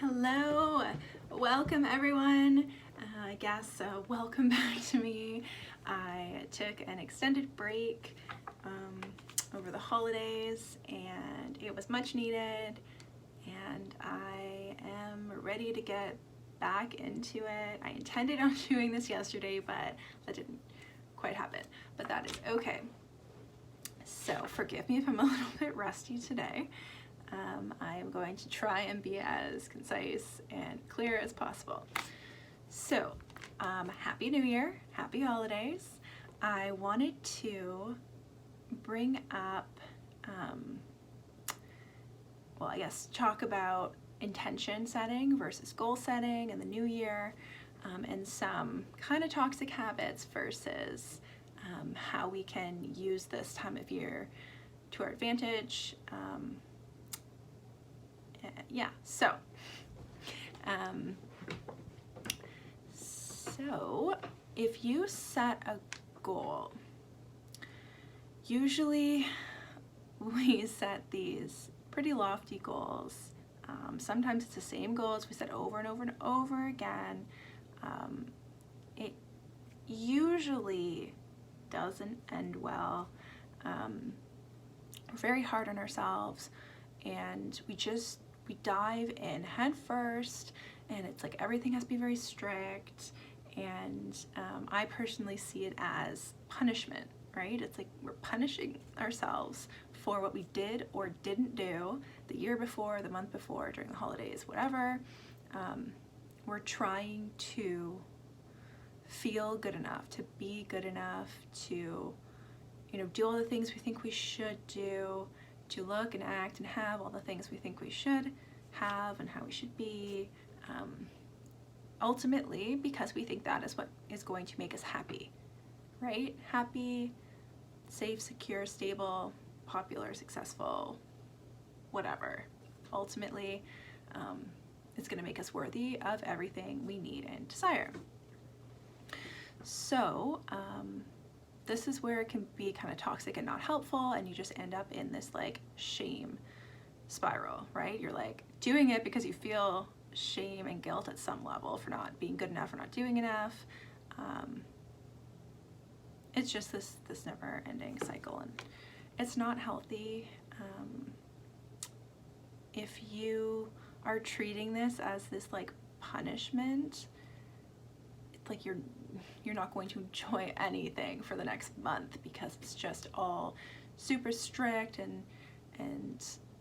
Hello, welcome everyone. I guess welcome back to me. I took an extended break over the holidays and it was much needed, and I am ready to get back into it. I intended on doing this yesterday, but that didn't quite happen, but that is okay. So forgive me if I'm a little bit rusty today. I am going to try and be as concise and clear as possible. So, Happy New Year, Happy Holidays. I wanted to bring up, talk about intention setting versus goal setting in the new year, and some kind of toxic habits versus how we can use this time of year to our advantage. So if you set a goal, usually we set these pretty lofty goals. Sometimes it's the same goals we set over and over and over again. It usually doesn't end well. We're very hard on ourselves, and we dive in head first, and it's like everything has to be very strict, and I personally see it as punishment, right? It's like we're punishing ourselves for what we did or didn't do the year before, the month before, during the holidays, whatever. We're trying to feel good enough, to be good enough, to do all the things we think we should do, to look and act and have all the things we think we should have and how we should be, ultimately because we think that is what is going to make us happy, right? Happy, safe, secure, stable, popular, successful, whatever. Ultimately, it's going to make us worthy of everything we need and desire. So, this is where it can be kind of toxic and not helpful, and you just end up in this like shame spiral, right? You're like doing it because you feel shame and guilt at some level for not being good enough or not doing enough. It's just this never-ending cycle, and it's not healthy. If you are treating this as this like punishment, it's like you're not going to enjoy anything for the next month, because it's just all super strict and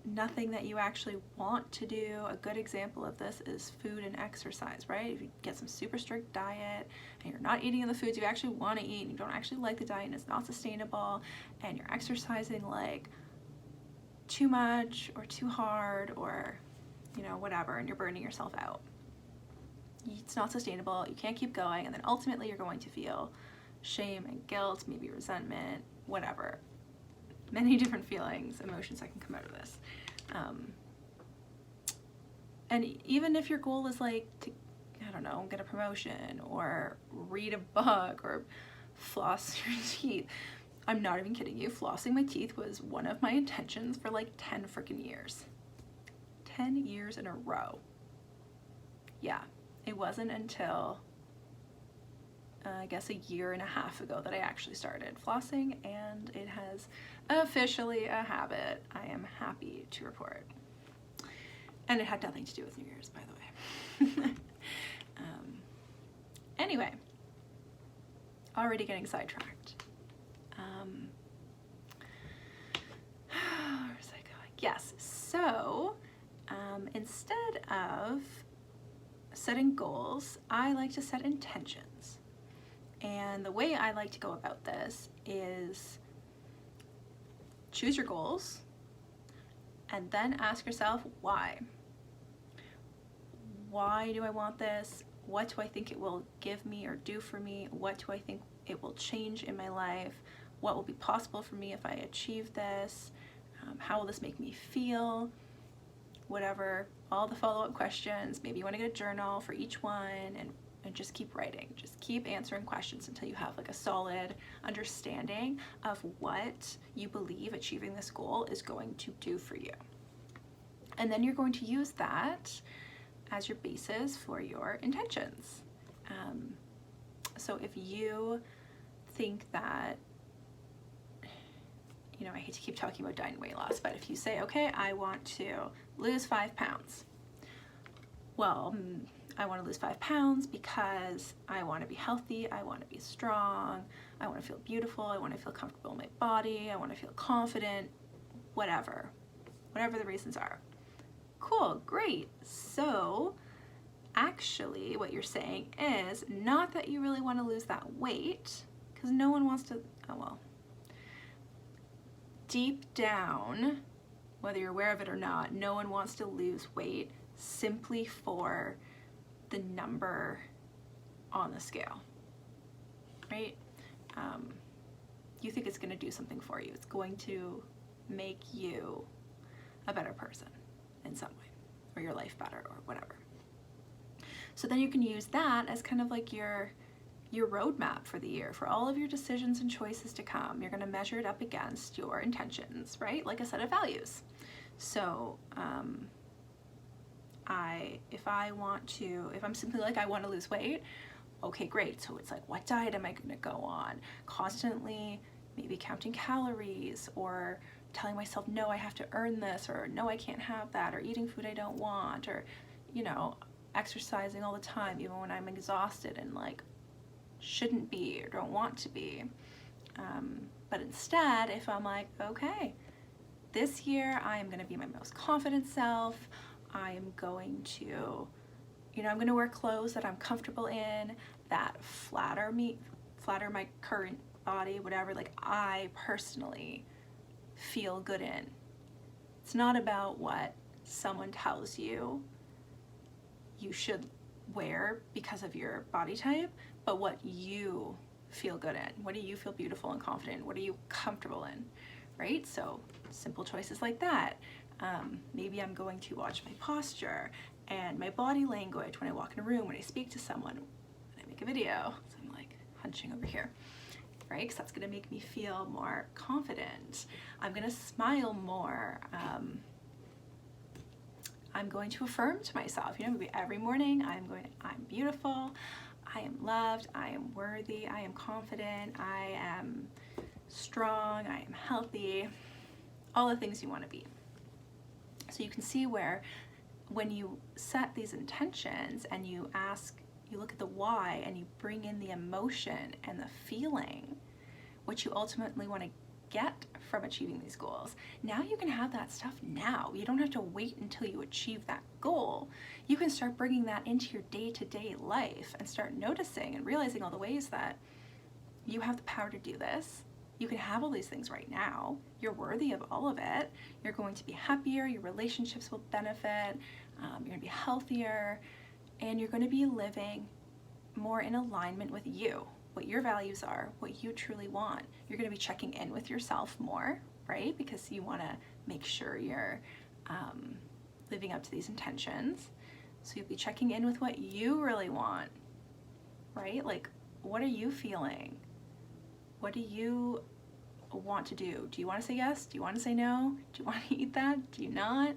nothing that you actually want to do. A good example of this is food and exercise, right? If you get some super strict diet and you're not eating the foods you actually want to eat, and you don't actually like the diet and it's not sustainable, and you're exercising like too much or too hard or whatever, and you're burning yourself out, it's not sustainable, you can't keep going, and then ultimately you're going to feel shame and guilt, maybe resentment, whatever. Many different feelings, emotions that can come out of this. And even if your goal is like to, I don't know, get a promotion or read a book or floss your teeth, I'm not even kidding you, flossing my teeth was one of my intentions for like 10 freaking years. 10 years in a row. Yeah. It wasn't until, I guess, a year and a half ago that I actually started flossing, and it has officially a habit, I am happy to report. And it had nothing to do with New Year's, by the way. Anyway, already getting sidetracked. Where's I going? Yes, so instead of setting goals, I like to set intentions. And the way I like to go about this is choose your goals and then ask yourself why. Why do I want this? What do I think it will give me or do for me? What do I think it will change in my life? What will be possible for me if I achieve this? How will this make me feel? Whatever, all the follow-up questions. Maybe you want to get a journal for each one, and just keep writing. Just keep answering questions until you have like a solid understanding of what you believe achieving this goal is going to do for you. And then you're going to use that as your basis for your intentions. So if you think that, you know, I hate to keep talking about diet and weight loss, but if you say, okay, I want to lose 5 pounds. Well, I want to lose 5 pounds because I want to be healthy, I want to be strong, I want to feel beautiful, I want to feel comfortable in my body, I want to feel confident, whatever the reasons are. Cool, great. So actually what you're saying is not that you really want to lose that weight, because no one wants to, oh well, deep down, whether you're aware of it or not, no one wants to lose weight simply for the number on the scale, right? You think it's going to do something for you. It's going to make you a better person in some way, or your life better, or whatever. So then you can use that as kind of like your roadmap for the year, for all of your decisions and choices to come. You're going to measure it up against your intentions, right? Like a set of values. So if I'm simply like, I want to lose weight, okay, great. So it's like, what diet am I going to go on? Constantly maybe counting calories, or telling myself, no, I have to earn this, or no, I can't have that, or eating food I don't want, or, you know, exercising all the time, even when I'm exhausted and like shouldn't be or don't want to be. But instead, if I'm like, okay, this year I am going to be my most confident self, I am going to, you know, I'm going to wear clothes that I'm comfortable in, that flatter my current body, whatever, like I personally feel good in. It's not about what someone tells you you should wear because of your body type, but what you feel good in. What do you feel beautiful and confident in? What are you comfortable in, right? So simple choices like that. Maybe I'm going to watch my posture and my body language when I walk in a room, when I speak to someone, when I make a video. So I'm like hunching over here, right? Because that's going to make me feel more confident. I'm going to smile more. I'm going to affirm to myself, you know, maybe every morning I'm beautiful, I am loved, I am worthy, I am confident, I am strong, I am healthy, all the things you want to be. So you can see where when you set these intentions and you look at the why and you bring in the emotion and the feeling, what you ultimately want to get from achieving these goals. Now you can have that stuff now. You don't have to wait until you achieve that goal. You can start bringing that into your day-to-day life and start noticing and realizing all the ways that you have the power to do this. You can have all these things right now. You're worthy of all of it. You're going to be happier. Your relationships will benefit. You're going to be healthier, and you're going to be living more in alignment with you, what your values are, what you truly want. You're going to be checking in with yourself more, right? Because you want to make sure you're living up to these intentions. So you'll be checking in with what you really want, right? Like, what are you feeling? What do you want to do? Do you want to say yes? Do you want to say no? Do you want to eat that? Do you not?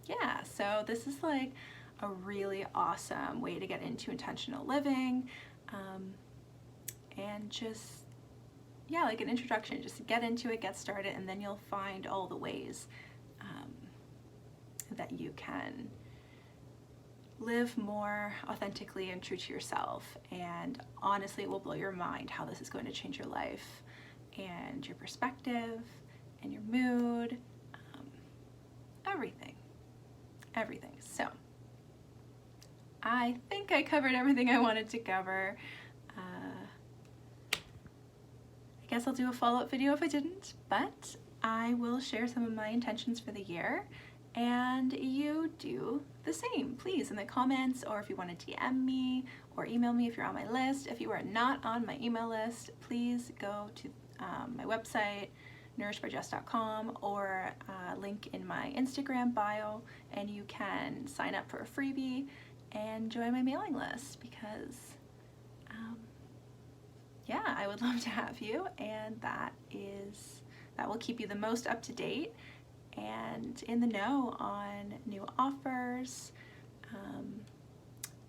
Yeah, so this is like a really awesome way to get into intentional living, and just, yeah, like an introduction, just get into it, get started, and then you'll find all the ways that you can live more authentically and true to yourself. And honestly, it will blow your mind how this is going to change your life and your perspective and your mood, everything. So I think I covered everything I wanted to cover. I guess I'll do a follow-up video if I didn't, but I will share some of my intentions for the year, and you do the same, please, in the comments, or if you want to DM me or email me if you're on my list. If you are not on my email list, please go to my website, nourishedbyjess.com, or link in my Instagram bio, and you can sign up for a freebie and join my mailing list, because yeah, I would love to have you, and that will keep you the most up to date and in the know on new offers,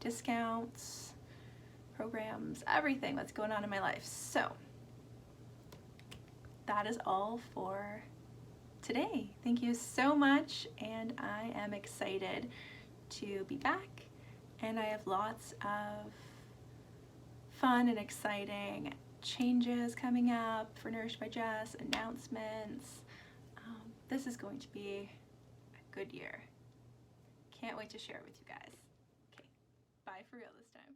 discounts, programs, everything that's going on in my life. So that is all for today. Thank you so much, and I am excited to be back, and I have lots of fun and exciting changes coming up for Nourished by Jess, announcements. This is going to be a good year. Can't wait to share it with you guys. Okay, bye for real this time.